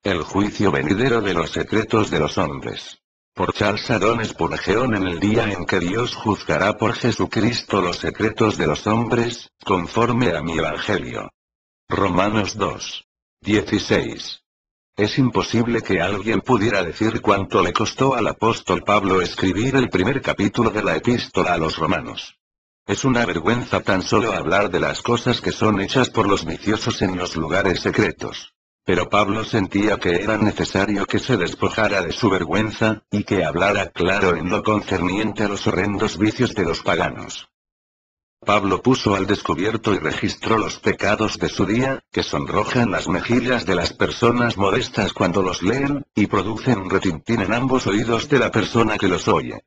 El juicio venidero de los secretos de los hombres. Por Charles Haddon Spurgeon, en el día en que Dios juzgará por Jesucristo los secretos de los hombres, conforme a mi evangelio. Romanos 2:16. Es imposible que alguien pudiera decir cuánto le costó al apóstol Pablo escribir el primer capítulo de la epístola a los romanos. Es una vergüenza tan solo hablar de las cosas que son hechas por los viciosos en los lugares secretos. Pero Pablo sentía que era necesario que se despojara de su vergüenza, y que hablara claro en lo concerniente a los horrendos vicios de los paganos. Pablo puso al descubierto y registró los pecados de su día, que sonrojan las mejillas de las personas modestas cuando los leen, y producen retintín en ambos oídos de la persona que los oye.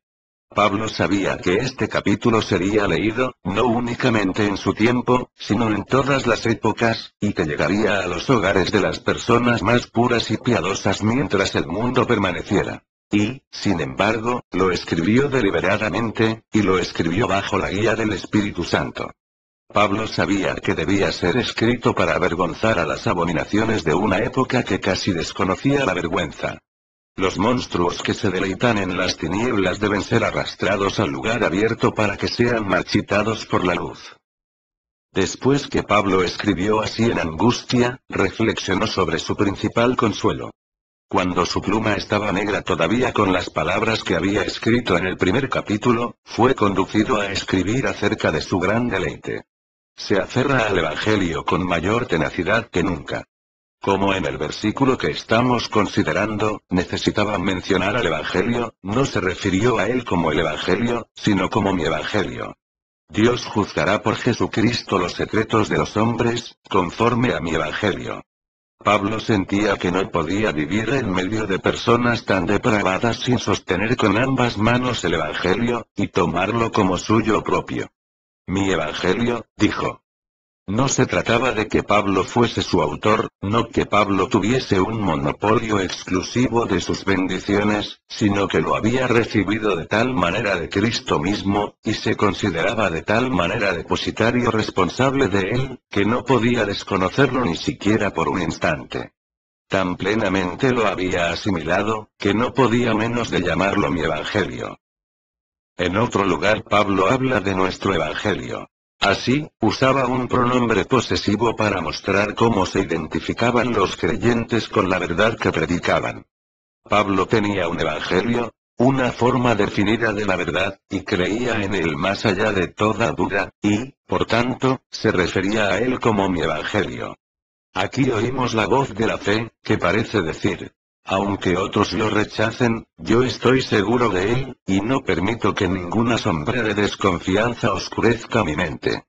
Pablo sabía que este capítulo sería leído, no únicamente en su tiempo, sino en todas las épocas, y que llegaría a los hogares de las personas más puras y piadosas mientras el mundo permaneciera. Y, sin embargo, lo escribió deliberadamente, y lo escribió bajo la guía del Espíritu Santo. Pablo sabía que debía ser escrito para avergonzar a las abominaciones de una época que casi desconocía la vergüenza. Los monstruos que se deleitan en las tinieblas deben ser arrastrados al lugar abierto para que sean marchitados por la luz. Después que Pablo escribió así en angustia, reflexionó sobre su principal consuelo. Cuando su pluma estaba negra todavía con las palabras que había escrito en el primer capítulo, fue conducido a escribir acerca de su gran deleite. Se aferra al Evangelio con mayor tenacidad que nunca. Como en el versículo que estamos considerando, necesitaba mencionar al Evangelio, no se refirió a él como el Evangelio, sino como mi Evangelio. Dios juzgará por Jesucristo los secretos de los hombres, conforme a mi Evangelio. Pablo sentía que no podía vivir en medio de personas tan depravadas sin sostener con ambas manos el Evangelio, y tomarlo como suyo propio. Mi Evangelio, dijo. No se trataba de que Pablo fuese su autor, no que Pablo tuviese un monopolio exclusivo de sus bendiciones, sino que lo había recibido de tal manera de Cristo mismo, y se consideraba de tal manera depositario responsable de él, que no podía desconocerlo ni siquiera por un instante. Tan plenamente lo había asimilado, que no podía menos de llamarlo mi Evangelio. En otro lugar Pablo habla de nuestro Evangelio. Así, usaba un pronombre posesivo para mostrar cómo se identificaban los creyentes con la verdad que predicaban. Pablo tenía un evangelio, una forma definida de la verdad, y creía en él más allá de toda duda, y, por tanto, se refería a él como mi evangelio. Aquí oímos la voz de la fe, que parece decir: aunque otros lo rechacen, yo estoy seguro de él, y no permito que ninguna sombra de desconfianza oscurezca mi mente.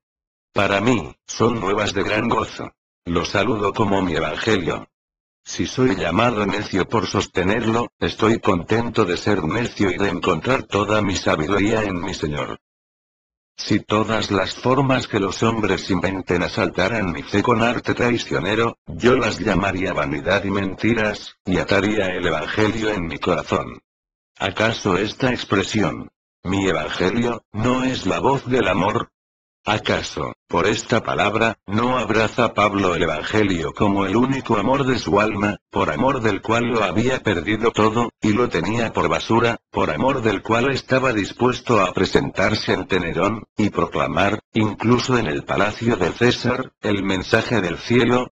Para mí, son nuevas de gran gozo. Lo saludo como mi evangelio. Si soy llamado necio por sostenerlo, estoy contento de ser necio y de encontrar toda mi sabiduría en mi Señor. Si todas las formas que los hombres inventen asaltaran mi fe con arte traicionero, yo las llamaría vanidad y mentiras, y ataría el Evangelio en mi corazón. ¿Acaso esta expresión, mi Evangelio, no es la voz del amor? ¿Acaso, por esta palabra, no abraza Pablo el Evangelio como el único amor de su alma, por amor del cual lo había perdido todo, y lo tenía por basura, por amor del cual estaba dispuesto a presentarse ante Nerón, y proclamar, incluso en el palacio del César, el mensaje del cielo?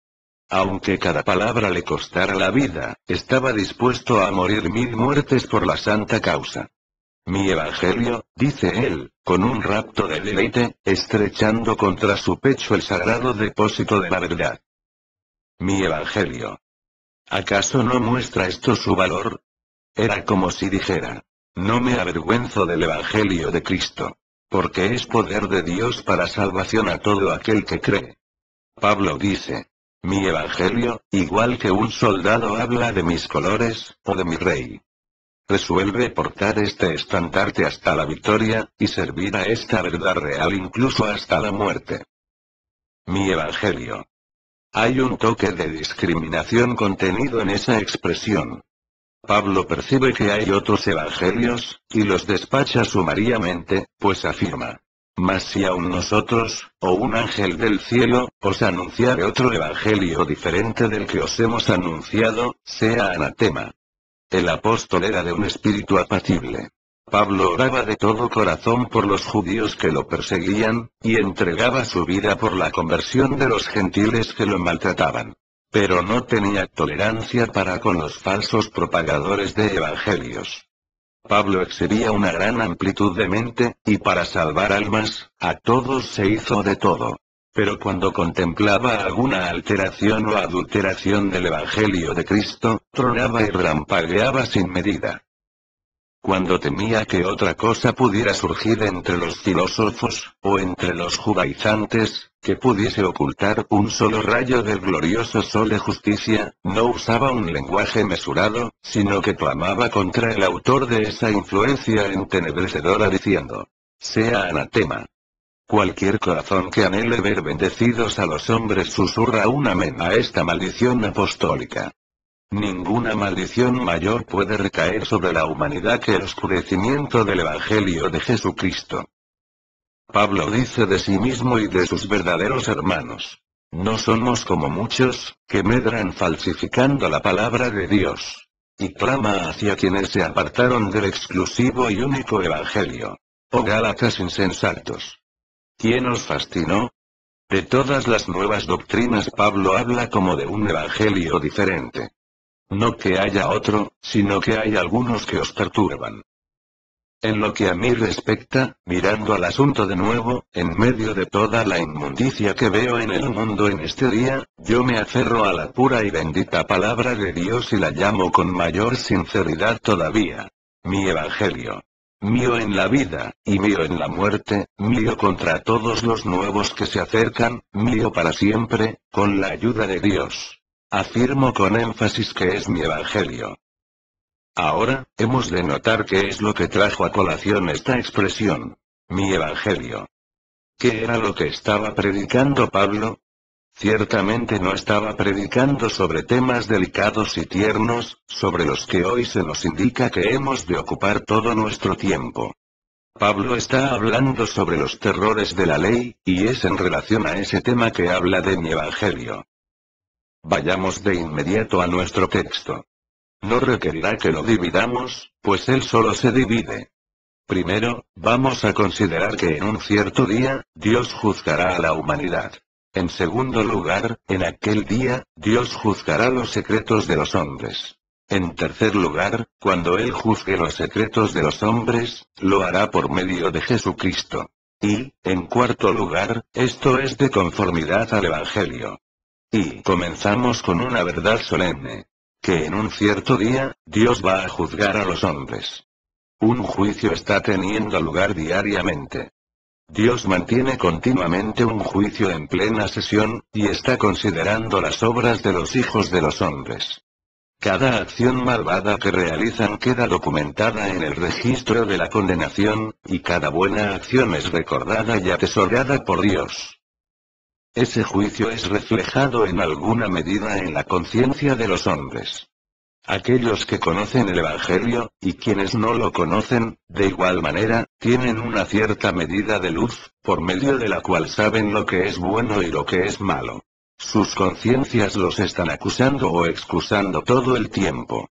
Aunque cada palabra le costara la vida, estaba dispuesto a morir 1000 muertes por la santa causa. Mi evangelio, dice él, con un rapto de deleite, estrechando contra su pecho el sagrado depósito de la verdad. Mi evangelio. ¿Acaso no muestra esto su valor? Era como si dijera: no me avergüenzo del evangelio de Cristo, porque es poder de Dios para salvación a todo aquel que cree. Pablo dice: mi evangelio, igual que un soldado habla de mis colores, o de mi rey. Resuelve portar este estandarte hasta la victoria, y servir a esta verdad real incluso hasta la muerte. Mi evangelio. Hay un toque de discriminación contenido en esa expresión. Pablo percibe que hay otros evangelios, y los despacha sumariamente, pues afirma: Mas si aún nosotros, o un ángel del cielo, os anunciare otro evangelio diferente del que os hemos anunciado, sea anatema. El apóstol era de un espíritu apacible. Pablo oraba de todo corazón por los judíos que lo perseguían, y entregaba su vida por la conversión de los gentiles que lo maltrataban. Pero no tenía tolerancia para con los falsos propagadores de evangelios. Pablo exhibía una gran amplitud de mente, y para salvar almas, a todos se hizo de todo. Pero cuando contemplaba alguna alteración o adulteración del Evangelio de Cristo, tronaba y rampagueaba sin medida. Cuando temía que otra cosa pudiera surgir entre los filósofos, o entre los judaizantes, que pudiese ocultar un solo rayo del glorioso sol de justicia, no usaba un lenguaje mesurado, sino que clamaba contra el autor de esa influencia entenebrecedora diciendo: sea anatema. Cualquier corazón que anhele ver bendecidos a los hombres susurra un amén a esta maldición apostólica. Ninguna maldición mayor puede recaer sobre la humanidad que el oscurecimiento del Evangelio de Jesucristo. Pablo dice de sí mismo y de sus verdaderos hermanos: no somos como muchos, que medran falsificando la palabra de Dios. Y clama hacia quienes se apartaron del exclusivo y único Evangelio. Oh Gálatas insensatos. ¿Quién os fascinó? De todas las nuevas doctrinas Pablo habla como de un Evangelio diferente. No que haya otro, sino que hay algunos que os perturban. En lo que a mí respecta, mirando al asunto de nuevo, en medio de toda la inmundicia que veo en el mundo en este día, yo me aferro a la pura y bendita palabra de Dios y la llamo con mayor sinceridad todavía: mi Evangelio. Mío en la vida, y mío en la muerte, mío contra todos los nuevos que se acercan, mío para siempre, con la ayuda de Dios. Afirmo con énfasis que es mi Evangelio. Ahora, hemos de notar qué es lo que trajo a colación esta expresión: mi Evangelio. ¿Qué era lo que estaba predicando Pablo? Ciertamente no estaba predicando sobre temas delicados y tiernos, sobre los que hoy se nos indica que hemos de ocupar todo nuestro tiempo. Pablo está hablando sobre los terrores de la ley, y es en relación a ese tema que habla de mi Evangelio. Vayamos de inmediato a nuestro texto. No requerirá que lo dividamos, pues él solo se divide. Primero, vamos a considerar que en un cierto día, Dios juzgará a la humanidad. En segundo lugar, en aquel día, Dios juzgará los secretos de los hombres. En tercer lugar, cuando Él juzgue los secretos de los hombres, lo hará por medio de Jesucristo. Y, en cuarto lugar, esto es de conformidad al Evangelio. Y comenzamos con una verdad solemne: que en un cierto día, Dios va a juzgar a los hombres. Un juicio está teniendo lugar diariamente. Dios mantiene continuamente un juicio en plena sesión, y está considerando las obras de los hijos de los hombres. Cada acción malvada que realizan queda documentada en el registro de la condenación, y cada buena acción es recordada y atesorada por Dios. Ese juicio es reflejado en alguna medida en la conciencia de los hombres. Aquellos que conocen el Evangelio, y quienes no lo conocen, de igual manera, tienen una cierta medida de luz, por medio de la cual saben lo que es bueno y lo que es malo. Sus conciencias los están acusando o excusando todo el tiempo.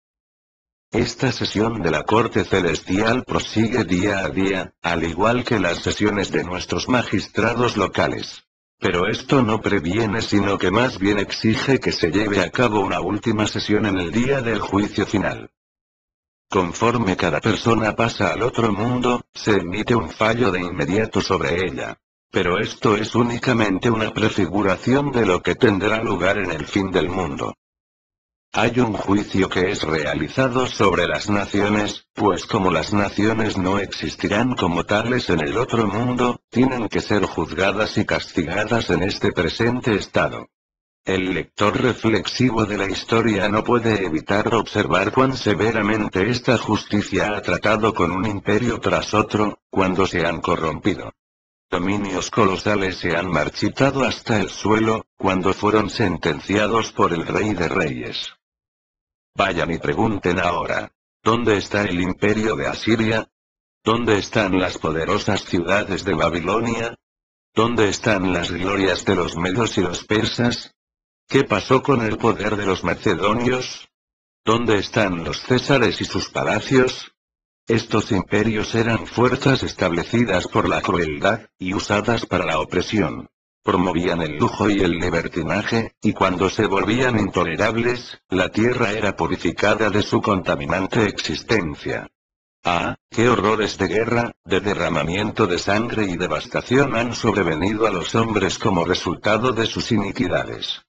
Esta sesión de la corte celestial prosigue día a día, al igual que las sesiones de nuestros magistrados locales. Pero esto no previene, sino que más bien exige que se lleve a cabo una última sesión en el día del juicio final. Conforme cada persona pasa al otro mundo, se emite un fallo de inmediato sobre ella. Pero esto es únicamente una prefiguración de lo que tendrá lugar en el fin del mundo. Hay un juicio que es realizado sobre las naciones, pues como las naciones no existirán como tales en el otro mundo, tienen que ser juzgadas y castigadas en este presente estado. El lector reflexivo de la historia no puede evitar observar cuán severamente esta justicia ha tratado con un imperio tras otro, cuando se han corrompido. Dominios colosales se han marchitado hasta el suelo, cuando fueron sentenciados por el Rey de Reyes. Vayan y pregunten ahora: ¿dónde está el imperio de Asiria? ¿Dónde están las poderosas ciudades de Babilonia? ¿Dónde están las glorias de los medos y los persas? ¿Qué pasó con el poder de los macedonios? ¿Dónde están los césares y sus palacios? Estos imperios eran fuerzas establecidas por la crueldad, y usadas para la opresión. Promovían el lujo y el libertinaje, y cuando se volvían intolerables, la tierra era purificada de su contaminante existencia. Ah, qué horrores de guerra, de derramamiento de sangre y devastación han sobrevenido a los hombres como resultado de sus iniquidades.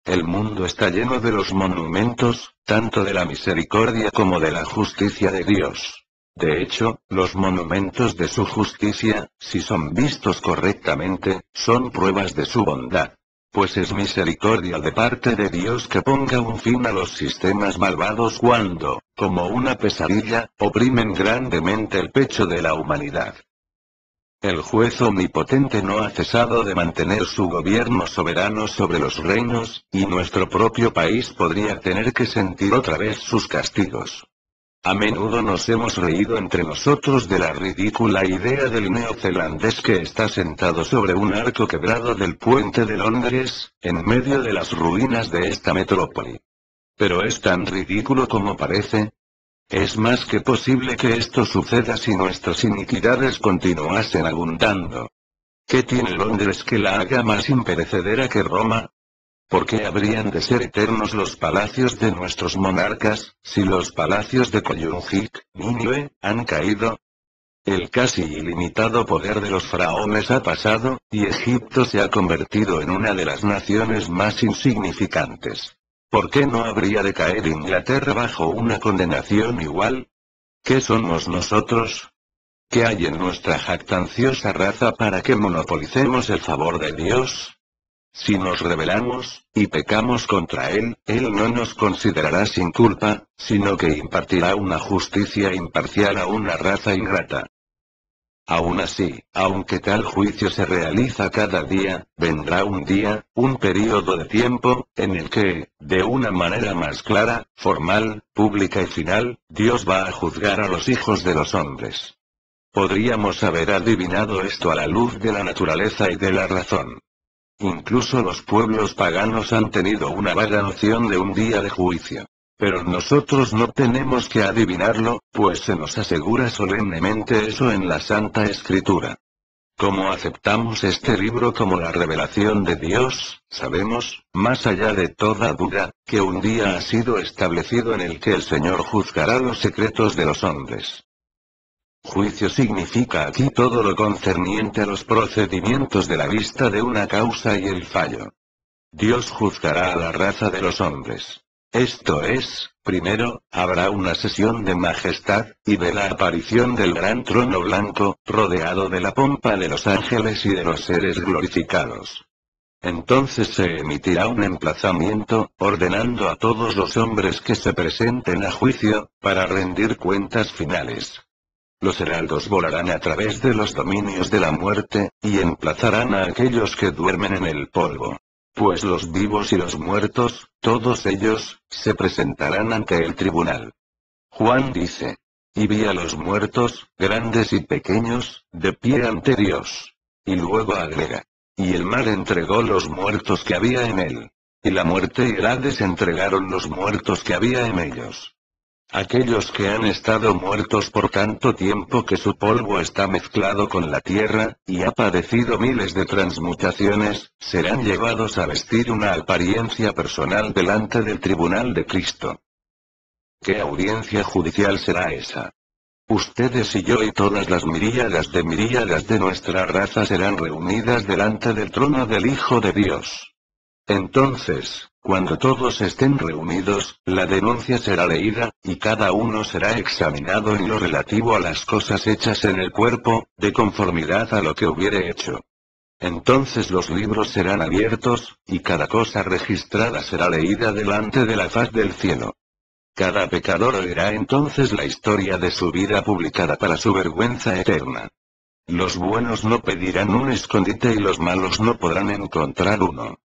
El mundo está lleno de los monumentos, tanto de la misericordia como de la justicia de Dios. De hecho, los monumentos de su justicia, si son vistos correctamente, son pruebas de su bondad. Pues es misericordia de parte de Dios que ponga un fin a los sistemas malvados cuando, como una pesadilla, oprimen grandemente el pecho de la humanidad. El juez omnipotente no ha cesado de mantener su gobierno soberano sobre los reinos, y nuestro propio país podría tener que sentir otra vez sus castigos. A menudo nos hemos reído entre nosotros de la ridícula idea del neozelandés que está sentado sobre un arco quebrado del puente de Londres, en medio de las ruinas de esta metrópoli. Pero es tan ridículo como parece. Es más que posible que esto suceda si nuestras iniquidades continuasen abundando. ¿Qué tiene Londres que la haga más imperecedera que Roma? ¿Por qué habrían de ser eternos los palacios de nuestros monarcas, si los palacios de Koyunjik, Nínive, han caído? El casi ilimitado poder de los faraones ha pasado, y Egipto se ha convertido en una de las naciones más insignificantes. ¿Por qué no habría de caer Inglaterra bajo una condenación igual? ¿Qué somos nosotros? ¿Qué hay en nuestra jactanciosa raza para que monopolicemos el favor de Dios? Si nos rebelamos, y pecamos contra Él no nos considerará sin culpa, sino que impartirá una justicia imparcial a una raza ingrata. Aún así, aunque tal juicio se realiza cada día, vendrá un día, un período de tiempo, en el que, de una manera más clara, formal, pública y final, Dios va a juzgar a los hijos de los hombres. Podríamos haber adivinado esto a la luz de la naturaleza y de la razón. Incluso los pueblos paganos han tenido una vaga noción de un día de juicio. Pero nosotros no tenemos que adivinarlo, pues se nos asegura solemnemente eso en la Santa Escritura. Como aceptamos este libro como la revelación de Dios, sabemos, más allá de toda duda, que un día ha sido establecido en el que el Señor juzgará los secretos de los hombres. Juicio significa aquí todo lo concerniente a los procedimientos de la vista de una causa y el fallo. Dios juzgará a la raza de los hombres. Esto es, primero, habrá una sesión de majestad, y de la aparición del gran trono blanco, rodeado de la pompa de los ángeles y de los seres glorificados. Entonces se emitirá un emplazamiento, ordenando a todos los hombres que se presenten a juicio, para rendir cuentas finales. Los heraldos volarán a través de los dominios de la muerte, y emplazarán a aquellos que duermen en el polvo. Pues los vivos y los muertos, todos ellos, se presentarán ante el tribunal. Juan dice: y vi a los muertos, grandes y pequeños, de pie ante Dios. Y luego agrega: y el mar entregó los muertos que había en él. Y la muerte y el Hades entregaron los muertos que había en ellos. Aquellos que han estado muertos por tanto tiempo que su polvo está mezclado con la tierra, y ha padecido miles de transmutaciones, serán llevados a vestir una apariencia personal delante del tribunal de Cristo. ¿Qué audiencia judicial será esa? Ustedes y yo y todas las miríadas de nuestra raza serán reunidas delante del trono del Hijo de Dios. Entonces, cuando todos estén reunidos, la denuncia será leída, y cada uno será examinado en lo relativo a las cosas hechas en el cuerpo, de conformidad a lo que hubiere hecho. Entonces los libros serán abiertos, y cada cosa registrada será leída delante de la faz del cielo. Cada pecador oirá entonces la historia de su vida publicada para su vergüenza eterna. Los buenos no pedirán un escondite y los malos no podrán encontrar uno.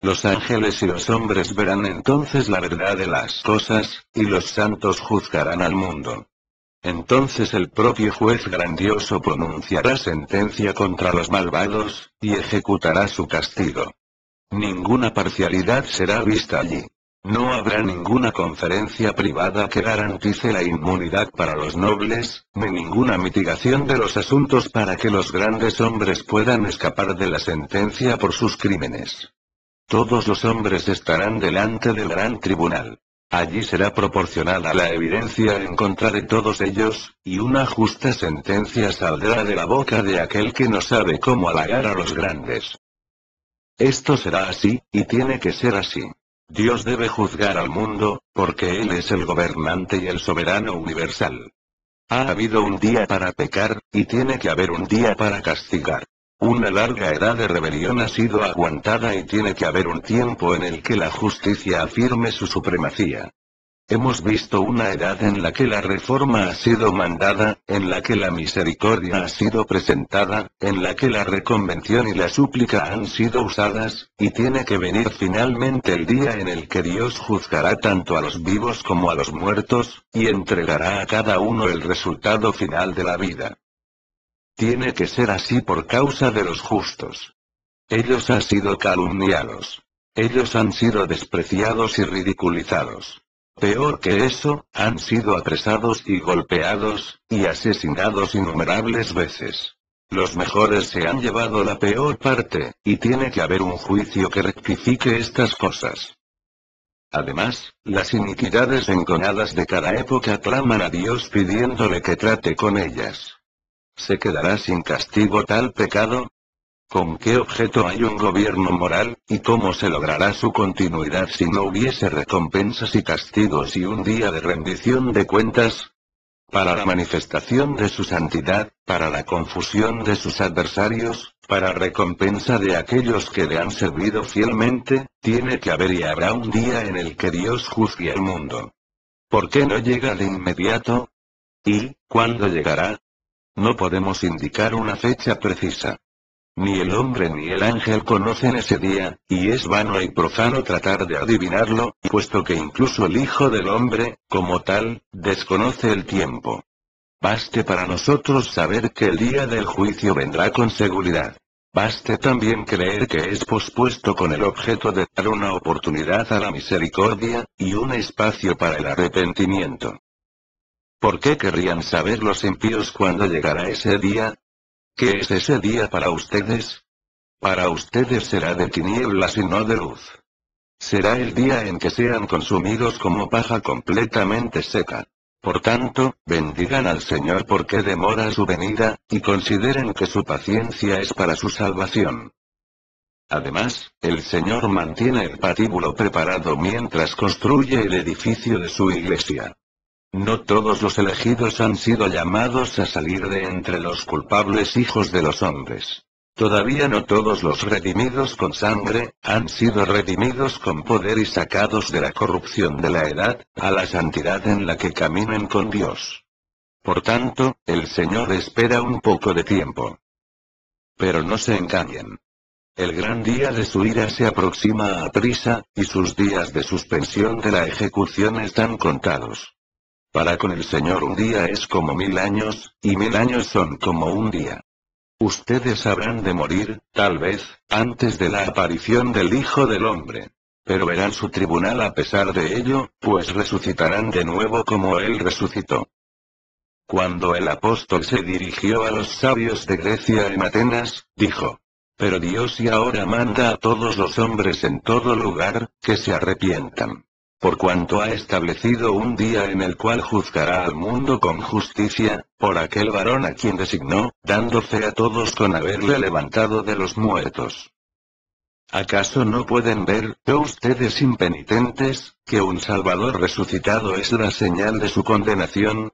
Los ángeles y los hombres verán entonces la verdad de las cosas, y los santos juzgarán al mundo. Entonces el propio juez grandioso pronunciará sentencia contra los malvados, y ejecutará su castigo. Ninguna parcialidad será vista allí. No habrá ninguna conferencia privada que garantice la inmunidad para los nobles, ni ninguna mitigación de los asuntos para que los grandes hombres puedan escapar de la sentencia por sus crímenes. Todos los hombres estarán delante del gran tribunal. Allí será proporcionada la evidencia en contra de todos ellos, y una justa sentencia saldrá de la boca de aquel que no sabe cómo halagar a los grandes. Esto será así, y tiene que ser así. Dios debe juzgar al mundo, porque Él es el gobernante y el soberano universal. Ha habido un día para pecar, y tiene que haber un día para castigar. Una larga edad de rebelión ha sido aguantada y tiene que haber un tiempo en el que la justicia afirme su supremacía. Hemos visto una edad en la que la reforma ha sido mandada, en la que la misericordia ha sido presentada, en la que la reconvención y la súplica han sido usadas, y tiene que venir finalmente el día en el que Dios juzgará tanto a los vivos como a los muertos, y entregará a cada uno el resultado final de la vida. Tiene que ser así por causa de los justos. Ellos han sido calumniados. Ellos han sido despreciados y ridiculizados. Peor que eso, han sido apresados y golpeados, y asesinados innumerables veces. Los mejores se han llevado la peor parte, y tiene que haber un juicio que rectifique estas cosas. Además, las iniquidades enconadas de cada época claman a Dios pidiéndole que trate con ellas. ¿Se quedará sin castigo tal pecado? ¿Con qué objeto hay un gobierno moral, y cómo se logrará su continuidad si no hubiese recompensas y castigos y un día de rendición de cuentas? Para la manifestación de su santidad, para la confusión de sus adversarios, para recompensa de aquellos que le han servido fielmente, tiene que haber y habrá un día en el que Dios juzgue al mundo. ¿Por qué no llega de inmediato? ¿Y cuándo llegará? No podemos indicar una fecha precisa. Ni el hombre ni el ángel conocen ese día, y es vano y profano tratar de adivinarlo, puesto que incluso el Hijo del Hombre, como tal, desconoce el tiempo. Baste para nosotros saber que el día del juicio vendrá con seguridad. Baste también creer que es pospuesto con el objeto de dar una oportunidad a la misericordia, y un espacio para el arrepentimiento. ¿Por qué querrían saber los impíos cuándo llegará ese día? ¿Qué es ese día para ustedes? Para ustedes será de tinieblas y no de luz. Será el día en que sean consumidos como paja completamente seca. Por tanto, bendigan al Señor porque demora su venida, y consideren que su paciencia es para su salvación. Además, el Señor mantiene el patíbulo preparado mientras construye el edificio de su iglesia. No todos los elegidos han sido llamados a salir de entre los culpables hijos de los hombres. Todavía no todos los redimidos con sangre, han sido redimidos con poder y sacados de la corrupción de la edad, a la santidad en la que caminen con Dios. Por tanto, el Señor espera un poco de tiempo. Pero no se engañen. El gran día de su ira se aproxima a prisa, y sus días de suspensión de la ejecución están contados. Para con el Señor un día es como 1000 años, y 1000 años son como un día. Ustedes habrán de morir, tal vez, antes de la aparición del Hijo del Hombre. Pero verán su tribunal a pesar de ello, pues resucitarán de nuevo como Él resucitó. Cuando el apóstol se dirigió a los sabios de Grecia en Atenas, dijo: Pero Dios y ahora manda a todos los hombres en todo lugar, que se arrepientan. Por cuanto ha establecido un día en el cual juzgará al mundo con justicia, por aquel varón a quien designó, dando fe a todos con haberle levantado de los muertos. ¿Acaso no pueden ver, oh ustedes impenitentes, que un Salvador resucitado es la señal de su condenación?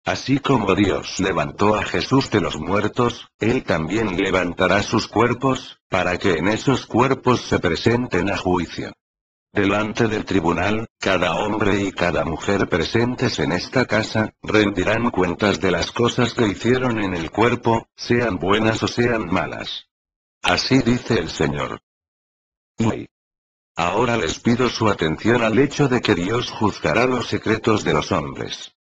Así como Dios levantó a Jesús de los muertos, Él también levantará sus cuerpos, para que en esos cuerpos se presenten a juicio. Delante del tribunal, cada hombre y cada mujer presentes en esta casa, rendirán cuentas de las cosas que hicieron en el cuerpo, sean buenas o sean malas. Así dice el Señor. Y ahora les pido su atención al hecho de que Dios juzgará los secretos de los hombres.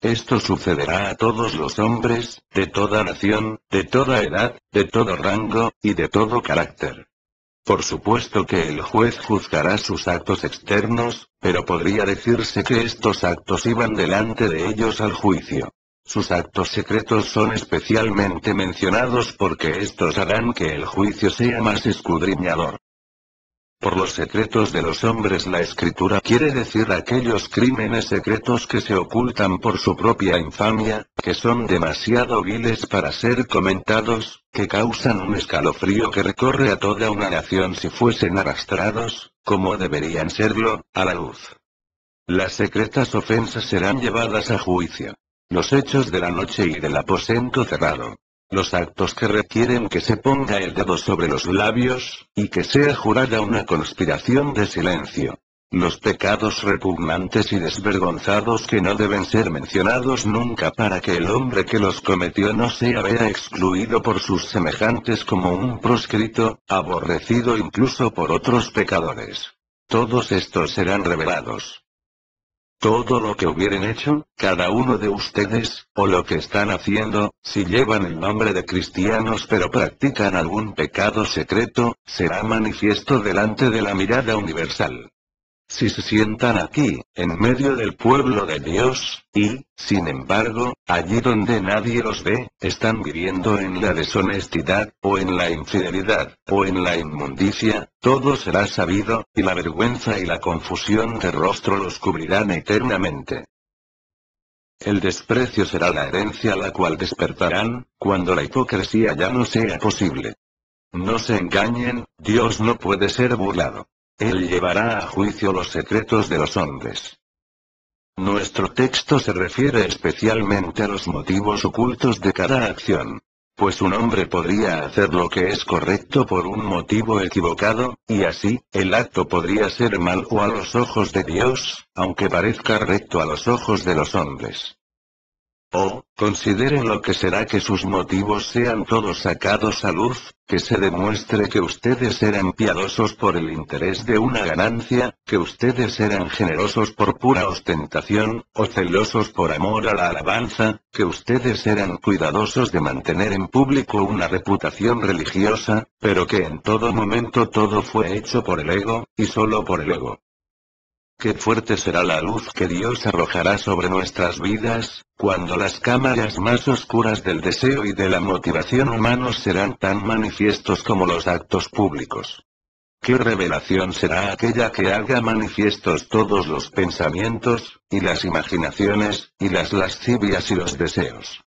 Esto sucederá a todos los hombres, de toda nación, de toda edad, de todo rango, y de todo carácter. Por supuesto que el juez juzgará sus actos externos, pero podría decirse que estos actos iban delante de ellos al juicio. Sus actos secretos son especialmente mencionados porque estos harán que el juicio sea más escudriñador. Por los secretos de los hombres la escritura quiere decir aquellos crímenes secretos que se ocultan por su propia infamia, que son demasiado viles para ser comentados, que causan un escalofrío que recorre a toda una nación si fuesen arrastrados, como deberían serlo, a la luz. Las secretas ofensas serán llevadas a juicio. Los hechos de la noche y del aposento cerrado. Los actos que requieren que se ponga el dedo sobre los labios, y que sea jurada una conspiración de silencio. Los pecados repugnantes y desvergonzados que no deben ser mencionados nunca para que el hombre que los cometió no sea vea excluido por sus semejantes como un proscrito, aborrecido incluso por otros pecadores. Todos estos serán revelados. Todo lo que hubieren hecho, cada uno de ustedes, o lo que están haciendo, si llevan el nombre de cristianos pero practican algún pecado secreto, será manifiesto delante de la mirada universal. Si se sientan aquí, en medio del pueblo de Dios, y, sin embargo, allí donde nadie los ve, están viviendo en la deshonestidad, o en la infidelidad, o en la inmundicia, todo será sabido, y la vergüenza y la confusión de rostro los cubrirán eternamente. El desprecio será la herencia a la cual despertarán, cuando la hipocresía ya no sea posible. No se engañen, Dios no puede ser burlado. Él llevará a juicio los secretos de los hombres. Nuestro texto se refiere especialmente a los motivos ocultos de cada acción. Pues un hombre podría hacer lo que es correcto por un motivo equivocado, y así, el acto podría ser malo a los ojos de Dios, aunque parezca recto a los ojos de los hombres. Consideren lo que será que sus motivos sean todos sacados a luz, que se demuestre que ustedes eran piadosos por el interés de una ganancia, que ustedes eran generosos por pura ostentación, o celosos por amor a la alabanza, que ustedes eran cuidadosos de mantener en público una reputación religiosa, pero que en todo momento todo fue hecho por el ego, y solo por el ego. Qué fuerte será la luz que Dios arrojará sobre nuestras vidas, cuando las cámaras más oscuras del deseo y de la motivación humanos serán tan manifiestos como los actos públicos. Qué revelación será aquella que haga manifiestos todos los pensamientos, y las imaginaciones, y las lascivias y los deseos.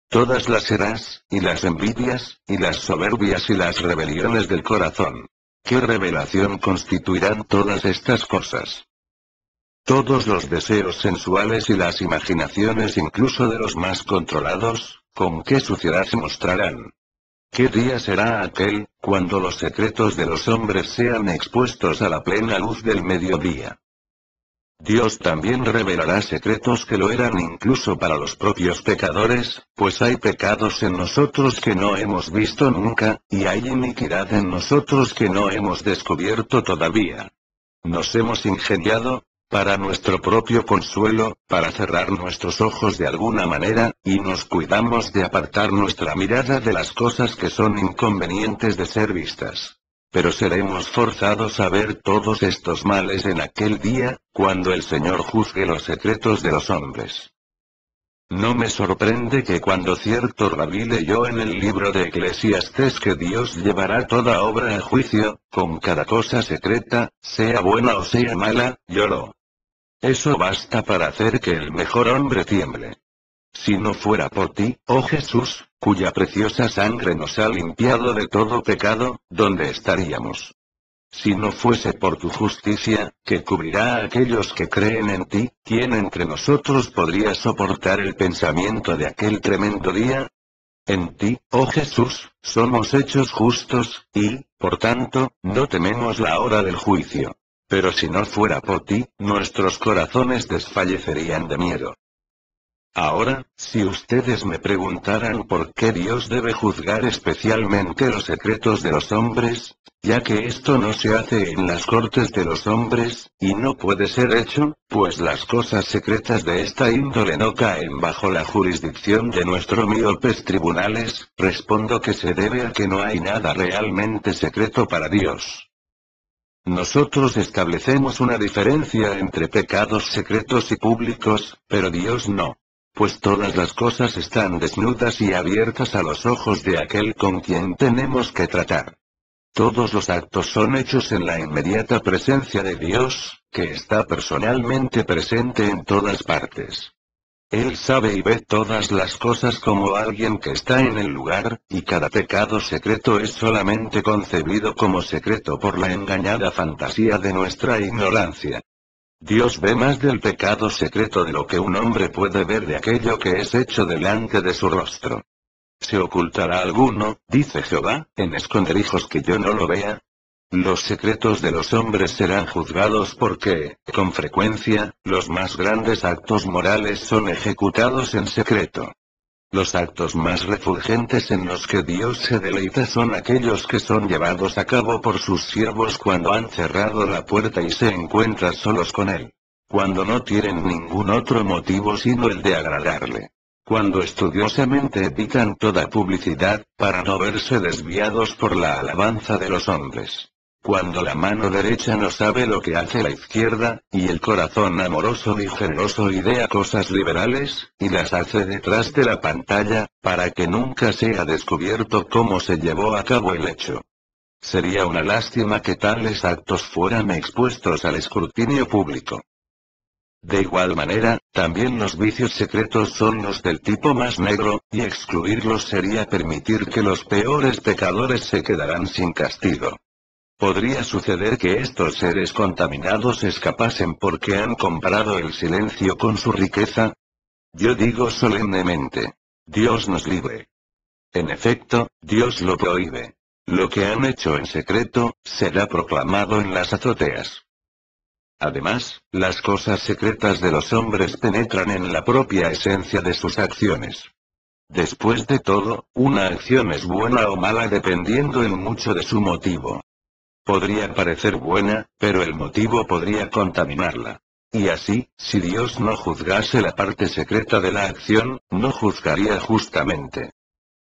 Todas las eras, y las envidias, y las soberbias y las rebeliones del corazón. ¿Qué revelación constituirán todas estas cosas? Todos los deseos sensuales y las imaginaciones incluso de los más controlados, ¿con qué suciedad se mostrarán? ¿Qué día será aquel, cuando los secretos de los hombres sean expuestos a la plena luz del mediodía? Dios también revelará secretos que lo eran incluso para los propios pecadores, pues hay pecados en nosotros que no hemos visto nunca, y hay iniquidad en nosotros que no hemos descubierto todavía. Nos hemos ingeniado, para nuestro propio consuelo, para cerrar nuestros ojos de alguna manera, y nos cuidamos de apartar nuestra mirada de las cosas que son inconvenientes de ser vistas. Pero seremos forzados a ver todos estos males en aquel día, cuando el Señor juzgue los secretos de los hombres. No me sorprende que cuando cierto rabí leyó en el libro de Eclesiastés que Dios llevará toda obra a juicio, con cada cosa secreta, sea buena o sea mala, lloró. Eso basta para hacer que el mejor hombre tiemble. Si no fuera por ti, oh Jesús, cuya preciosa sangre nos ha limpiado de todo pecado, ¿dónde estaríamos? Si no fuese por tu justicia, que cubrirá a aquellos que creen en ti, ¿quién entre nosotros podría soportar el pensamiento de aquel tremendo día? En ti, oh Jesús, somos hechos justos, y, por tanto, no tememos la hora del juicio. Pero si no fuera por ti, nuestros corazones desfallecerían de miedo. Ahora, si ustedes me preguntaran por qué Dios debe juzgar especialmente los secretos de los hombres, ya que esto no se hace en las cortes de los hombres, y no puede ser hecho, pues las cosas secretas de esta índole no caen bajo la jurisdicción de nuestros miopes tribunales, respondo que se debe a que no hay nada realmente secreto para Dios. Nosotros establecemos una diferencia entre pecados secretos y públicos, pero Dios no. Pues todas las cosas están desnudas y abiertas a los ojos de aquel con quien tenemos que tratar. Todos los actos son hechos en la inmediata presencia de Dios, que está personalmente presente en todas partes. Él sabe y ve todas las cosas como alguien que está en el lugar, y cada pecado secreto es solamente concebido como secreto por la engañada fantasía de nuestra ignorancia. Dios ve más del pecado secreto de lo que un hombre puede ver de aquello que es hecho delante de su rostro. ¿Se ocultará alguno, dice Jehová, en esconderijos que yo no lo vea? Los secretos de los hombres serán juzgados porque, con frecuencia, los más grandes actos morales son ejecutados en secreto. Los actos más refulgentes en los que Dios se deleita son aquellos que son llevados a cabo por sus siervos cuando han cerrado la puerta y se encuentran solos con Él. Cuando no tienen ningún otro motivo sino el de agradarle. Cuando estudiosamente evitan toda publicidad, para no verse desviados por la alabanza de los hombres. Cuando la mano derecha no sabe lo que hace la izquierda, y el corazón amoroso y generoso idea cosas liberales, y las hace detrás de la pantalla, para que nunca sea descubierto cómo se llevó a cabo el hecho. Sería una lástima que tales actos fueran expuestos al escrutinio público. De igual manera, también los vicios secretos son los del tipo más negro, y excluirlos sería permitir que los peores pecadores se quedaran sin castigo. ¿Podría suceder que estos seres contaminados escapasen porque han comparado el silencio con su riqueza? Yo digo solemnemente, Dios nos libre. En efecto, Dios lo prohíbe. Lo que han hecho en secreto, será proclamado en las azoteas. Además, las cosas secretas de los hombres penetran en la propia esencia de sus acciones. Después de todo, una acción es buena o mala dependiendo en mucho de su motivo. Podría parecer buena, pero el motivo podría contaminarla. Y así, si Dios no juzgase la parte secreta de la acción, no juzgaría justamente.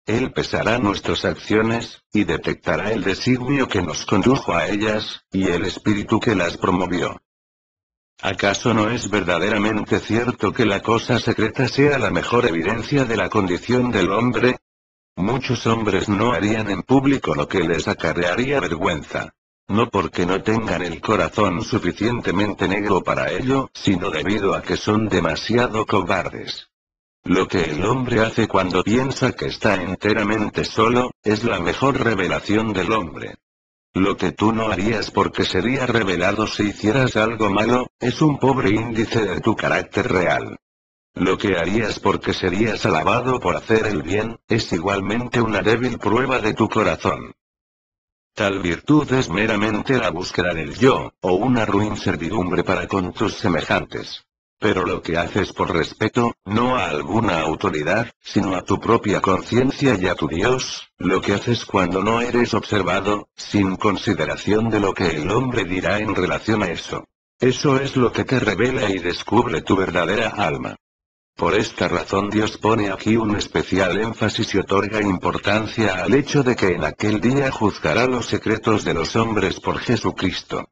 Él pesará nuestras acciones, y detectará el designio que nos condujo a ellas, y el espíritu que las promovió. ¿Acaso no es verdaderamente cierto que la cosa secreta sea la mejor evidencia de la condición del hombre? Muchos hombres no harían en público lo que les acarrearía vergüenza. No porque no tengan el corazón suficientemente negro para ello, sino debido a que son demasiado cobardes. Lo que el hombre hace cuando piensa que está enteramente solo, es la mejor revelación del hombre. Lo que tú no harías porque sería revelado si hicieras algo malo, es un pobre índice de tu carácter real. Lo que harías porque serías alabado por hacer el bien, es igualmente una débil prueba de tu corazón. Tal virtud es meramente la búsqueda del yo, o una ruin servidumbre para con tus semejantes. Pero lo que haces por respeto, no a alguna autoridad, sino a tu propia conciencia y a tu Dios, lo que haces cuando no eres observado, sin consideración de lo que el hombre dirá en relación a eso. Eso es lo que te revela y descubre tu verdadera alma. Por esta razón Dios pone aquí un especial énfasis y otorga importancia al hecho de que en aquel día juzgará los secretos de los hombres por Jesucristo.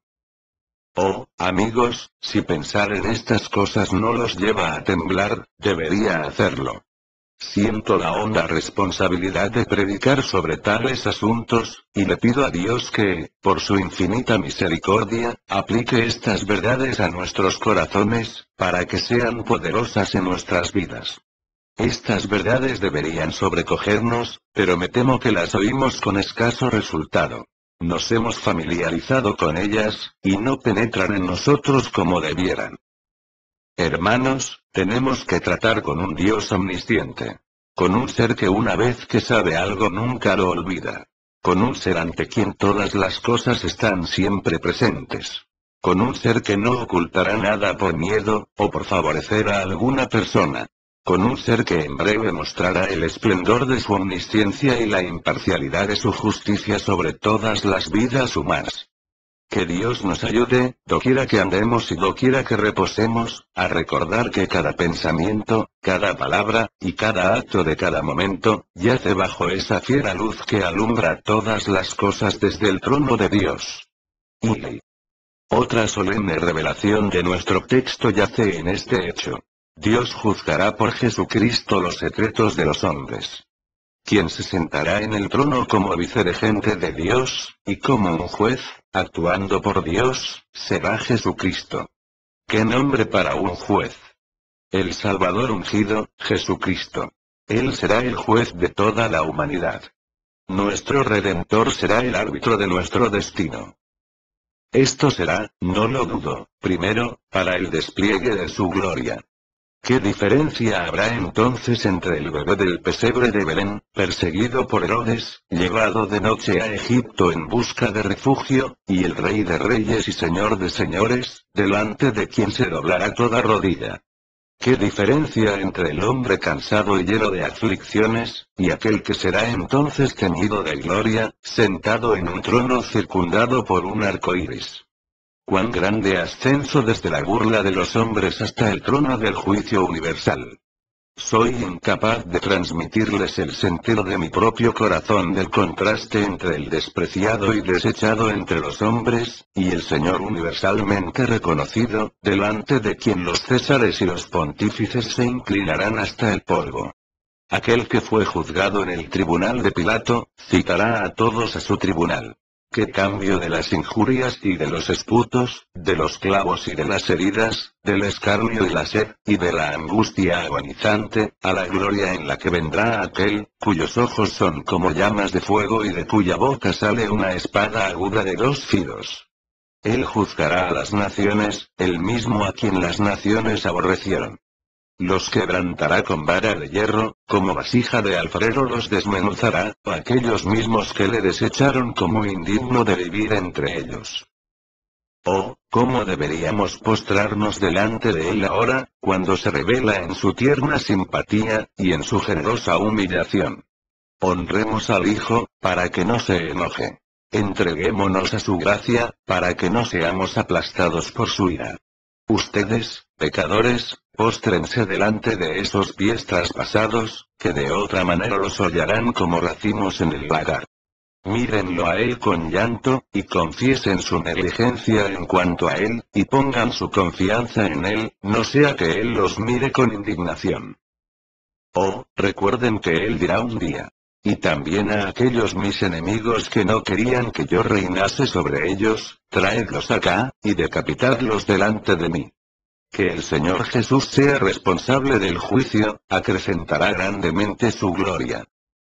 Oh, amigos, si pensar en estas cosas no los lleva a temblar, debería hacerlo. Siento la honda responsabilidad de predicar sobre tales asuntos, y le pido a Dios que, por su infinita misericordia, aplique estas verdades a nuestros corazones, para que sean poderosas en nuestras vidas. Estas verdades deberían sobrecogernos, pero me temo que las oímos con escaso resultado. Nos hemos familiarizado con ellas, y no penetran en nosotros como debieran. Hermanos, tenemos que tratar con un Dios omnisciente. Con un ser que una vez que sabe algo nunca lo olvida. Con un ser ante quien todas las cosas están siempre presentes. Con un ser que no ocultará nada por miedo, o por favorecer a alguna persona. con un ser que en breve mostrará el esplendor de su omnisciencia y la imparcialidad de su justicia sobre todas las vidas humanas. Que Dios nos ayude, doquiera que andemos y doquiera que reposemos, a recordar que cada pensamiento, cada palabra, y cada acto de cada momento, yace bajo esa fiera luz que alumbra todas las cosas desde el trono de Dios. Y otra solemne revelación de nuestro texto yace en este hecho. Dios juzgará por Jesucristo los secretos de los hombres. Quien se sentará en el trono como viceregente de Dios, y como un juez, actuando por Dios, será Jesucristo. ¿Qué nombre para un juez? El Salvador ungido, Jesucristo. Él será el juez de toda la humanidad. Nuestro Redentor será el árbitro de nuestro destino. Esto será, no lo dudo, primero, para el despliegue de su gloria. ¿Qué diferencia habrá entonces entre el bebé del pesebre de Belén, perseguido por Herodes, llevado de noche a Egipto en busca de refugio, y el Rey de Reyes y Señor de Señores, delante de quien se doblará toda rodilla? ¿Qué diferencia entre el hombre cansado y lleno de aflicciones, y aquel que será entonces ceñido de gloria, sentado en un trono circundado por un arco iris? Cuán grande ascenso desde la burla de los hombres hasta el trono del juicio universal. Soy incapaz de transmitirles el sentido de mi propio corazón del contraste entre el despreciado y desechado entre los hombres, y el Señor universalmente reconocido, delante de quien los césares y los pontífices se inclinarán hasta el polvo. Aquel que fue juzgado en el tribunal de Pilato, citará a todos a su tribunal. ¿Qué cambio de las injurias y de los esputos, de los clavos y de las heridas, del escarnio y la sed, y de la angustia agonizante, a la gloria en la que vendrá aquel, cuyos ojos son como llamas de fuego y de cuya boca sale una espada aguda de 2 filos? Él juzgará a las naciones, él mismo a quien las naciones aborrecieron. Los quebrantará con vara de hierro, como vasija de alfarero los desmenuzará, aquellos mismos que le desecharon como indigno de vivir entre ellos. Oh, cómo deberíamos postrarnos delante de él ahora, cuando se revela en su tierna simpatía, y en su generosa humillación. Honremos al Hijo, para que no se enoje. Entreguémonos a su gracia, para que no seamos aplastados por su ira. Ustedes, pecadores, póstrense delante de esos pies traspasados, que de otra manera los hollarán como racimos en el lagar. Mírenlo a él con llanto, y confiesen su negligencia en cuanto a él, y pongan su confianza en él, no sea que él los mire con indignación. Oh, recuerden que él dirá un día. Y también a aquellos mis enemigos que no querían que yo reinase sobre ellos, traedlos acá, y decapitadlos delante de mí. Que el Señor Jesús sea responsable del juicio, acrecentará grandemente su gloria.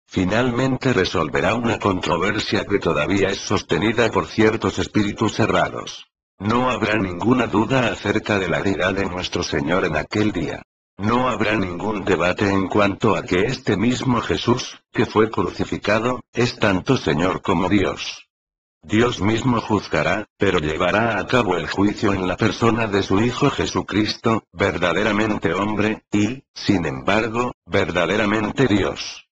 Finalmente resolverá una controversia que todavía es sostenida por ciertos espíritus errados. No habrá ninguna duda acerca de la deidad de nuestro Señor en aquel día. No habrá ningún debate en cuanto a que este mismo Jesús, que fue crucificado, es tanto Señor como Dios. Dios mismo juzgará, pero llevará a cabo el juicio en la persona de su Hijo Jesucristo, verdaderamente hombre, y, sin embargo, verdaderamente Dios.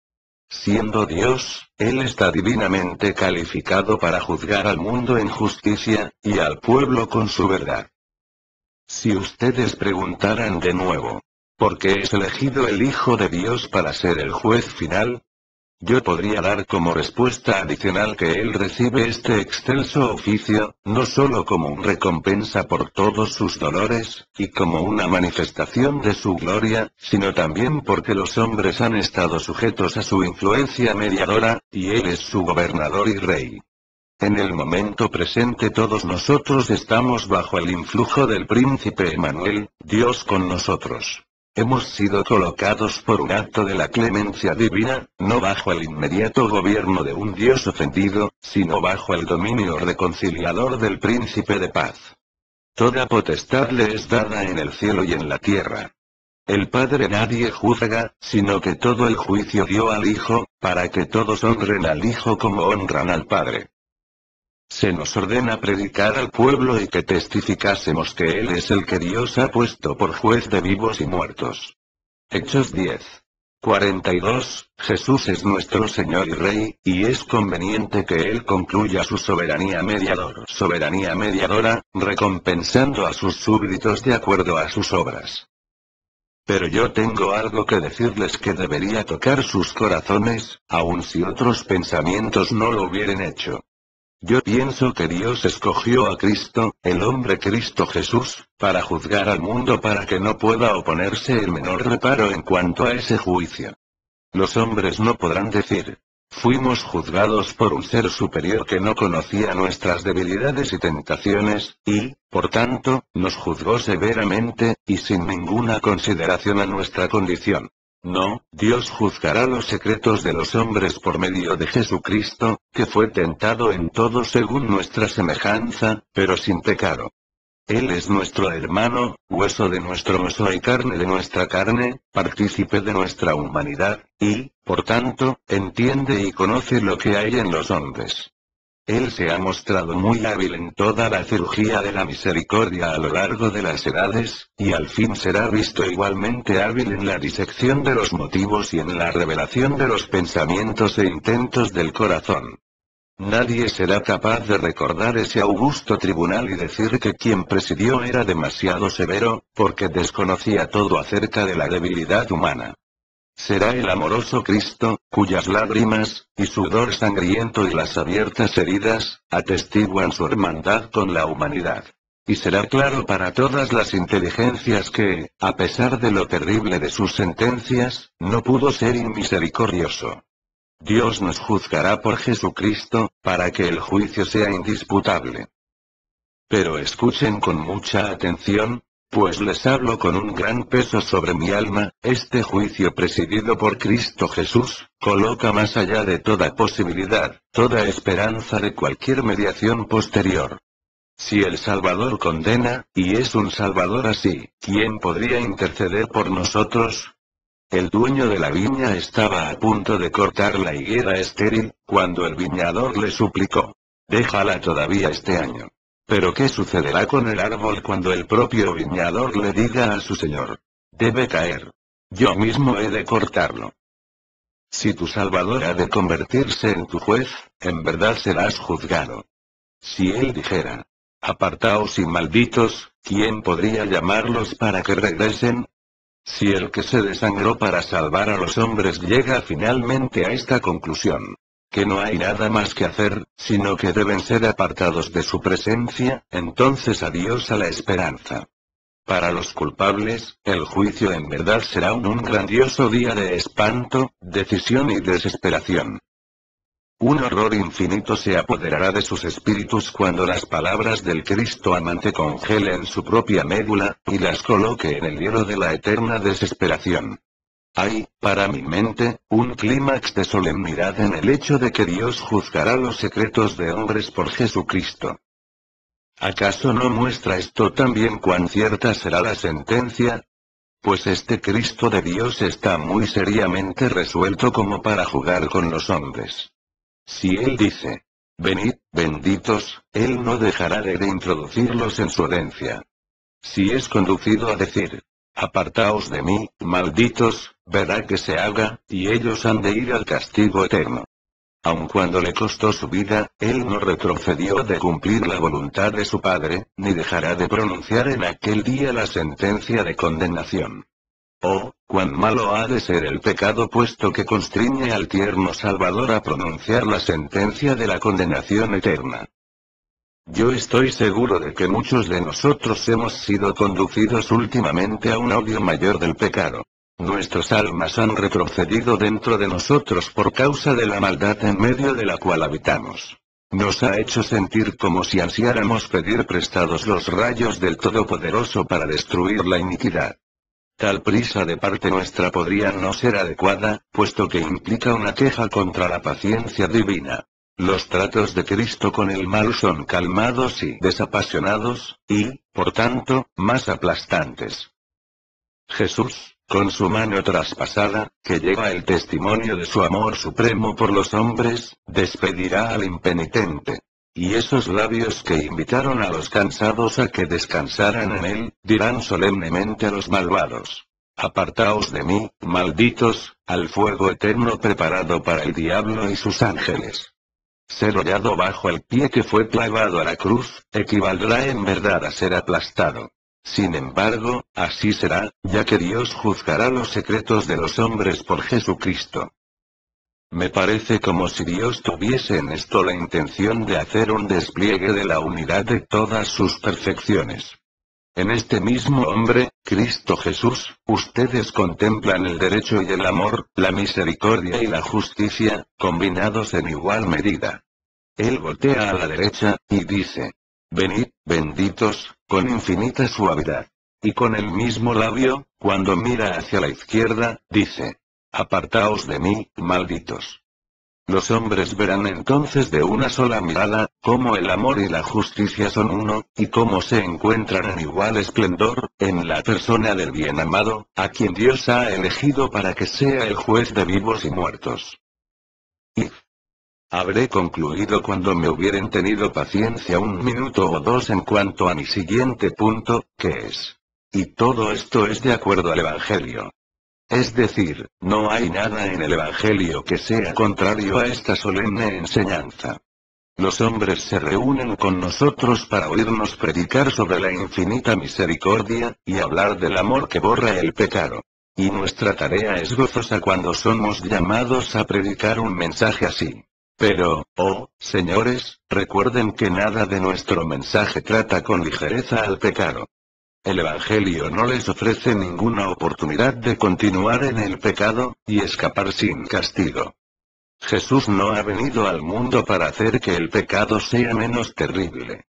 Siendo Dios, Él está divinamente calificado para juzgar al mundo en justicia, y al pueblo con su verdad. Si ustedes preguntaran de nuevo, ¿por qué es elegido el Hijo de Dios para ser el juez final? Yo podría dar como respuesta adicional que él recibe este excelso oficio, no solo como una recompensa por todos sus dolores, y como una manifestación de su gloria, sino también porque los hombres han estado sujetos a su influencia mediadora, y él es su gobernador y rey. En el momento presente todos nosotros estamos bajo el influjo del príncipe Emmanuel, Dios con nosotros. Hemos sido colocados por un acto de la clemencia divina, no bajo el inmediato gobierno de un Dios ofendido, sino bajo el dominio reconciliador del Príncipe de Paz. Toda potestad le es dada en el cielo y en la tierra. El Padre nadie juzga, sino que todo el juicio dio al Hijo, para que todos honren al Hijo como honran al Padre. Se nos ordena predicar al pueblo y que testificásemos que Él es el que Dios ha puesto por juez de vivos y muertos. Hechos 10:42, Jesús es nuestro Señor y Rey, y es conveniente que Él concluya su soberanía mediadora, recompensando a sus súbditos de acuerdo a sus obras. Pero yo tengo algo que decirles que debería tocar sus corazones, aun si otros pensamientos no lo hubieran hecho. Yo pienso que Dios escogió a Cristo, el hombre Cristo Jesús, para juzgar al mundo para que no pueda oponerse el menor reparo en cuanto a ese juicio. Los hombres no podrán decir: fuimos juzgados por un ser superior que no conocía nuestras debilidades y tentaciones, y, por tanto, nos juzgó severamente, y sin ninguna consideración a nuestra condición. No, Dios juzgará los secretos de los hombres por medio de Jesucristo, que fue tentado en todo según nuestra semejanza, pero sin pecado. Él es nuestro hermano, hueso de nuestro hueso y carne de nuestra carne, partícipe de nuestra humanidad, y, por tanto, entiende y conoce lo que hay en los hombres. Él se ha mostrado muy hábil en toda la cirugía de la misericordia a lo largo de las edades, y al fin será visto igualmente hábil en la disección de los motivos y en la revelación de los pensamientos e intentos del corazón. Nadie será capaz de recordar ese augusto tribunal y decir que quien presidió era demasiado severo, porque desconocía todo acerca de la debilidad humana. Será el amoroso Cristo, cuyas lágrimas, y sudor sangriento y las abiertas heridas, atestiguan su hermandad con la humanidad. Y será claro para todas las inteligencias que, a pesar de lo terrible de sus sentencias, no pudo ser inmisericordioso. Dios nos juzgará por Jesucristo, para que el juicio sea indisputable. Pero escuchen con mucha atención, pues les hablo con un gran peso sobre mi alma. Este juicio presidido por Cristo Jesús, coloca más allá de toda posibilidad, toda esperanza de cualquier mediación posterior. Si el Salvador condena, y es un Salvador así, ¿quién podría interceder por nosotros? El dueño de la viña estaba a punto de cortar la higuera estéril, cuando el viñador le suplicó: déjala todavía este año. Pero ¿qué sucederá con el árbol cuando el propio viñador le diga a su señor: debe caer? Yo mismo he de cortarlo. Si tu Salvador ha de convertirse en tu juez, en verdad serás juzgado. Si él dijera: apartaos y malditos, ¿quién podría llamarlos para que regresen? Si el que se desangró para salvar a los hombres llega finalmente a esta conclusión, que no hay nada más que hacer, sino que deben ser apartados de su presencia, entonces adiós a la esperanza. Para los culpables, el juicio en verdad será un grandioso día de espanto, decisión y desesperación. Un horror infinito se apoderará de sus espíritus cuando las palabras del Cristo amante congelen su propia médula, y las coloque en el hielo de la eterna desesperación. Hay, para mi mente, un clímax de solemnidad en el hecho de que Dios juzgará los secretos de hombres por Jesucristo. ¿Acaso no muestra esto también cuán cierta será la sentencia? Pues este Cristo de Dios está muy seriamente resuelto como para jugar con los hombres. Si Él dice: venid, benditos, Él no dejará de introducirlos en su herencia. Si es conducido a decir: apartaos de mí, malditos, verá que se haga, y ellos han de ir al castigo eterno. Aun cuando le costó su vida, Él no retrocedió de cumplir la voluntad de su Padre, ni dejará de pronunciar en aquel día la sentencia de condenación. Oh, cuán malo ha de ser el pecado puesto que constriñe al tierno Salvador a pronunciar la sentencia de la condenación eterna. Yo estoy seguro de que muchos de nosotros hemos sido conducidos últimamente a un odio mayor del pecado. Nuestras almas han retrocedido dentro de nosotros por causa de la maldad en medio de la cual habitamos. Nos ha hecho sentir como si ansiáramos pedir prestados los rayos del Todopoderoso para destruir la iniquidad. Tal prisa de parte nuestra podría no ser adecuada, puesto que implica una queja contra la paciencia divina. Los tratos de Cristo con el mal son calmados y desapasionados, y, por tanto, más aplastantes. Jesús, con su mano traspasada, que lleva el testimonio de su amor supremo por los hombres, despedirá al impenitente. Y esos labios que invitaron a los cansados a que descansaran en él, dirán solemnemente a los malvados: Apartaos de mí, malditos, al fuego eterno preparado para el diablo y sus ángeles. Ser hollado bajo el pie que fue clavado a la cruz, equivaldrá en verdad a ser aplastado. Sin embargo, así será, ya que Dios juzgará los secretos de los hombres por Jesucristo. Me parece como si Dios tuviese en esto la intención de hacer un despliegue de la unidad de todas sus perfecciones. En este mismo hombre, Cristo Jesús, ustedes contemplan el derecho y el amor, la misericordia y la justicia, combinados en igual medida. Él voltea a la derecha, y dice: venid, benditos, con infinita suavidad. Y con el mismo labio, cuando mira hacia la izquierda, dice: apartaos de mí, malditos. Los hombres verán entonces de una sola mirada, cómo el amor y la justicia son uno, y cómo se encuentran en igual esplendor, en la persona del bien amado, a quien Dios ha elegido para que sea el juez de vivos y muertos. Y habré concluido cuando me hubieren tenido paciencia un minuto o dos en cuanto a mi siguiente punto, que es: y todo esto es de acuerdo al Evangelio. Es decir, no hay nada en el Evangelio que sea contrario a esta solemne enseñanza. Los hombres se reúnen con nosotros para oírnos predicar sobre la infinita misericordia, y hablar del amor que borra el pecado. Y nuestra tarea es gozosa cuando somos llamados a predicar un mensaje así. Pero, oh, señores, recuerden que nada de nuestro mensaje trata con ligereza al pecado. El Evangelio no les ofrece ninguna oportunidad de continuar en el pecado, y escapar sin castigo. Jesús no ha venido al mundo para hacer que el pecado sea menos terrible.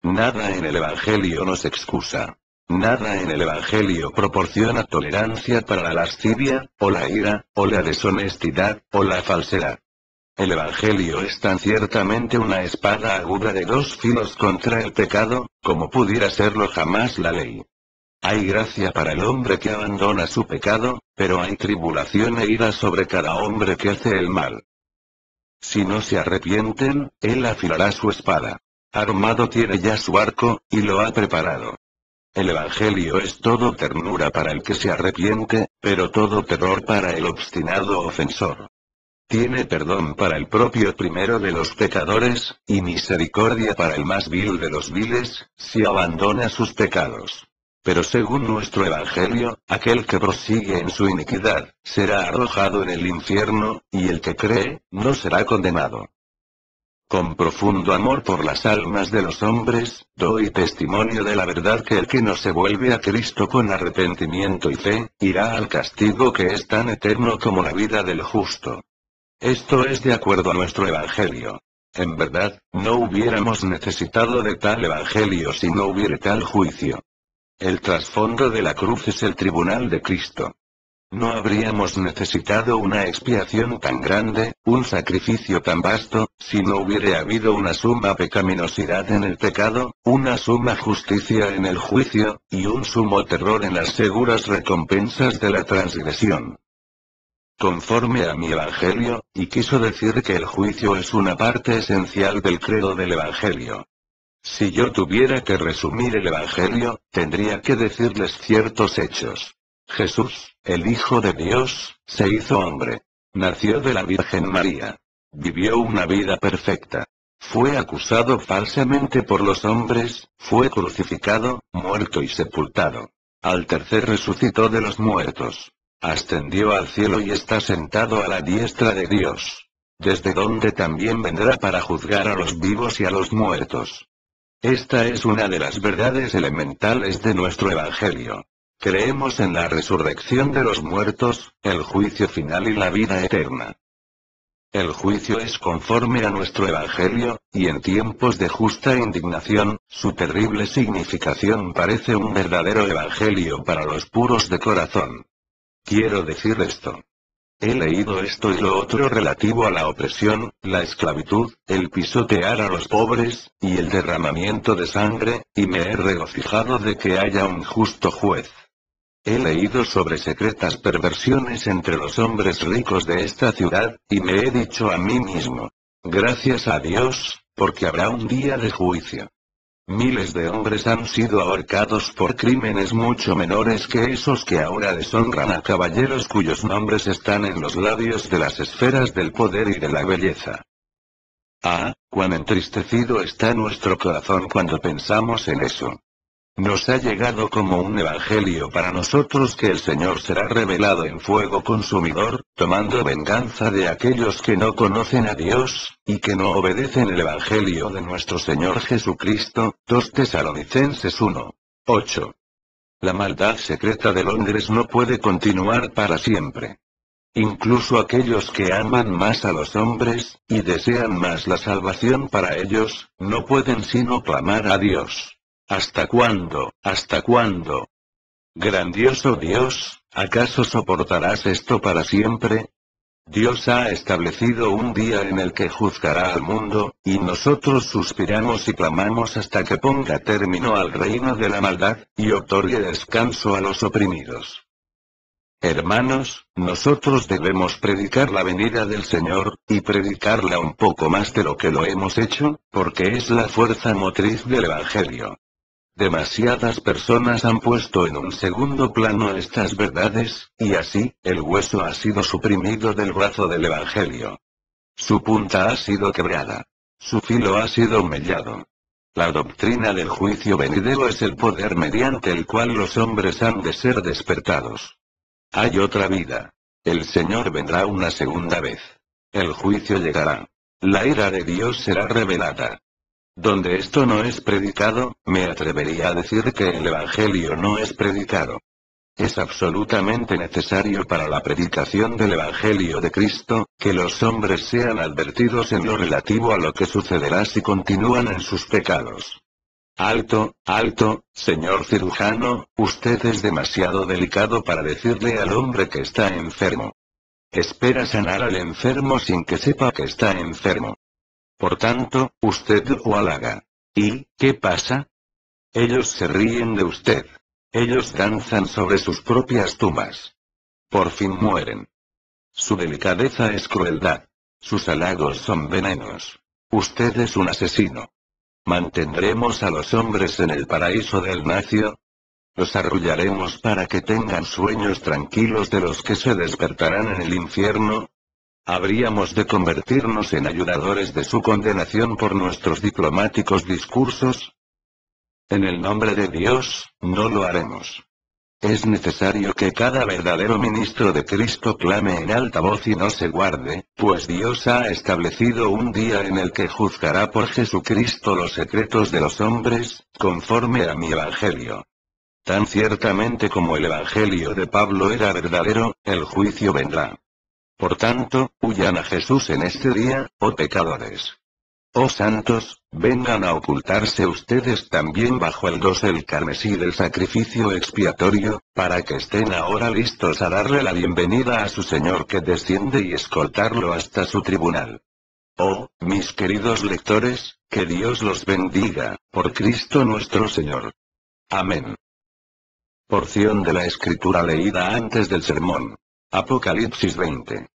Nada en el Evangelio nos excusa. Nada en el Evangelio proporciona tolerancia para la lascivia, o la ira, o la deshonestidad, o la falsedad. El Evangelio es tan ciertamente una espada aguda de dos filos contra el pecado, como pudiera serlo jamás la ley. Hay gracia para el hombre que abandona su pecado, pero hay tribulación e ira sobre cada hombre que hace el mal. Si no se arrepienten, él afilará su espada. Armado tiene ya su arco, y lo ha preparado. El Evangelio es todo ternura para el que se arrepiente, pero todo terror para el obstinado ofensor. Tiene perdón para el propio primero de los pecadores, y misericordia para el más vil de los viles, si abandona sus pecados. Pero según nuestro Evangelio, aquel que prosigue en su iniquidad, será arrojado en el infierno, y el que cree, no será condenado. Con profundo amor por las almas de los hombres, doy testimonio de la verdad que el que no se vuelve a Cristo con arrepentimiento y fe, irá al castigo que es tan eterno como la vida del justo. Esto es de acuerdo a nuestro Evangelio. En verdad, no hubiéramos necesitado de tal Evangelio si no hubiera tal juicio. El trasfondo de la cruz es el tribunal de Cristo. No habríamos necesitado una expiación tan grande, un sacrificio tan vasto, si no hubiera habido una suma pecaminosidad en el pecado, una suma justicia en el juicio, y un sumo terror en las seguras recompensas de la transgresión. Conforme a mi Evangelio, y quiso decir que el juicio es una parte esencial del credo del Evangelio. Si yo tuviera que resumir el Evangelio, tendría que decirles ciertos hechos. Jesús, el Hijo de Dios, se hizo hombre. Nació de la Virgen María. Vivió una vida perfecta. Fue acusado falsamente por los hombres, fue crucificado, muerto y sepultado. Al tercer resucitó de los muertos. Ascendió al cielo y está sentado a la diestra de Dios. Desde donde también vendrá para juzgar a los vivos y a los muertos. Esta es una de las verdades elementales de nuestro Evangelio. Creemos en la resurrección de los muertos, el juicio final y la vida eterna. El juicio es conforme a nuestro Evangelio, y en tiempos de justa indignación, su terrible significación parece un verdadero Evangelio para los puros de corazón. Quiero decir esto. He leído esto y lo otro relativo a la opresión, la esclavitud, el pisotear a los pobres, y el derramamiento de sangre, y me he regocijado de que haya un justo juez. He leído sobre secretas perversiones entre los hombres ricos de esta ciudad, y me he dicho a mí mismo: gracias a Dios, porque habrá un día de juicio. Miles de hombres han sido ahorcados por crímenes mucho menores que esos que ahora deshonran a caballeros cuyos nombres están en los labios de las esferas del poder y de la belleza. Ah, cuán entristecido está nuestro corazón cuando pensamos en eso. Nos ha llegado como un evangelio para nosotros que el Señor será revelado en fuego consumidor, tomando venganza de aquellos que no conocen a Dios, y que no obedecen el evangelio de nuestro Señor Jesucristo. 2 Tesalonicenses 1:8. La maldad secreta de Londres no puede continuar para siempre. Incluso aquellos que aman más a los hombres, y desean más la salvación para ellos, no pueden sino clamar a Dios. ¿Hasta cuándo? ¿Hasta cuándo? Grandioso Dios, ¿acaso soportarás esto para siempre? Dios ha establecido un día en el que juzgará al mundo, y nosotros suspiramos y clamamos hasta que ponga término al reino de la maldad, y otorgue descanso a los oprimidos. Hermanos, nosotros debemos predicar la venida del Señor, y predicarla un poco más de lo que lo hemos hecho, porque es la fuerza motriz del Evangelio. Demasiadas personas han puesto en un segundo plano estas verdades, y así, el hueso ha sido suprimido del brazo del Evangelio. Su punta ha sido quebrada. Su filo ha sido mellado. La doctrina del juicio venidero es el poder mediante el cual los hombres han de ser despertados. Hay otra vida. El Señor vendrá una segunda vez. El juicio llegará. La ira de Dios será revelada. Donde esto no es predicado, me atrevería a decir que el Evangelio no es predicado. Es absolutamente necesario para la predicación del Evangelio de Cristo, que los hombres sean advertidos en lo relativo a lo que sucederá si continúan en sus pecados. Alto, alto, señor cirujano, usted es demasiado delicado para decirle al hombre que está enfermo. Espera sanar al enfermo sin que sepa que está enfermo. Por tanto, usted lo halaga. ¿Y qué pasa? Ellos se ríen de usted. Ellos danzan sobre sus propias tumbas. Por fin mueren. Su delicadeza es crueldad. Sus halagos son venenos. Usted es un asesino. ¿Mantendremos a los hombres en el paraíso del nacio? Los arrullaremos para que tengan sueños tranquilos de los que se despertarán en el infierno. ¿Habríamos de convertirnos en ayudadores de su condenación por nuestros diplomáticos discursos? En el nombre de Dios, no lo haremos. Es necesario que cada verdadero ministro de Cristo clame en alta voz y no se guarde, pues Dios ha establecido un día en el que juzgará por Jesucristo los secretos de los hombres, conforme a mi evangelio. Tan ciertamente como el evangelio de Pablo era verdadero, el juicio vendrá. Por tanto, huyan a Jesús en este día, oh pecadores. Oh santos, vengan a ocultarse ustedes también bajo el dosel carmesí del sacrificio expiatorio, para que estén ahora listos a darle la bienvenida a su Señor que desciende y escoltarlo hasta su tribunal. Oh, mis queridos lectores, que Dios los bendiga, por Cristo nuestro Señor. Amén. Porción de la Escritura leída antes del sermón. Apocalipsis 20.